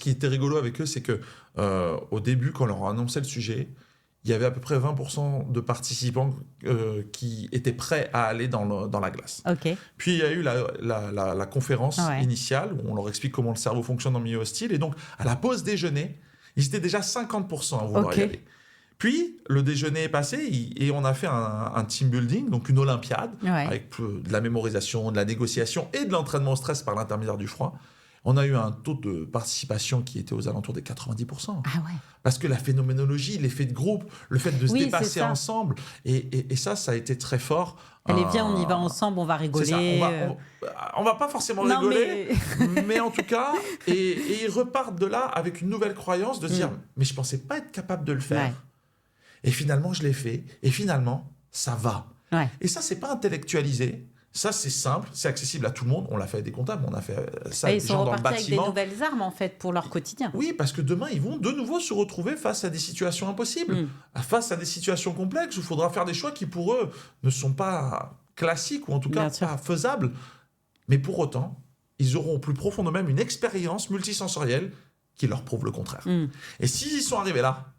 qui était rigolo avec eux, c'est que au début, quand on leur a annoncé le sujet, il y avait à peu près 20% de participants qui étaient prêts à aller dans la glace. Ok. Puis il y a eu la conférence initiale où on leur explique comment le cerveau fonctionne en milieu hostile. Et donc, à la pause déjeuner, ils étaient déjà 50% à vouloir y aller. Puis, le déjeuner est passé et on a fait un team building, donc une olympiade, avec de la mémorisation, de la négociation et de l'entraînement au stress par l'intermédiaire du froid. On a eu un taux de participation qui était aux alentours des 90%. Ah ouais. Parce que la phénoménologie, l'effet de groupe, le fait de se dépasser ensemble, et ça a été très fort. Allez, viens, on y va ensemble, on va rigoler. On va pas forcément rigoler, mais en tout cas, et ils repartent de là avec une nouvelle croyance de se dire, mais je pensais pas être capable de le faire. Ouais. Et finalement, je l'ai fait. Et finalement, ça va. Ouais. Et ça, c'est pas intellectualisé. Ça, c'est simple, c'est accessible à tout le monde. On l'a fait avec des comptables, on a fait ça avec des gens dans le bâtiment. Ils sont repartis avec des nouvelles armes, en fait, pour leur quotidien. Oui, parce que demain, ils vont de nouveau se retrouver face à des situations impossibles, face à des situations complexes où il faudra faire des choix qui, pour eux, ne sont pas classiques ou en tout cas pas faisables. Mais pour autant, ils auront au plus profond d'eux-mêmes une expérience multisensorielle qui leur prouve le contraire. Et s'ils y sont arrivés là,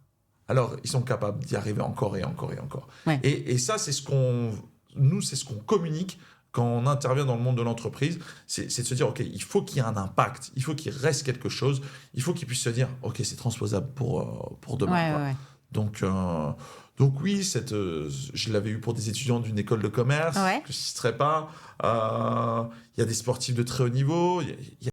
alors ils sont capables d'y arriver encore et encore et encore. Ouais. Et ça, c'est ce qu'on communique quand on intervient dans le monde de l'entreprise, c'est de se dire, OK, il faut qu'il y ait un impact, il faut qu'il reste quelque chose, il faut qu'ils puissent se dire, OK, c'est transposable pour demain. Ouais, ouais. Donc oui, je l'avais eu pour des étudiants d'une école de commerce, que je ne citerai pas. Il y a des sportifs de très haut niveau, il y a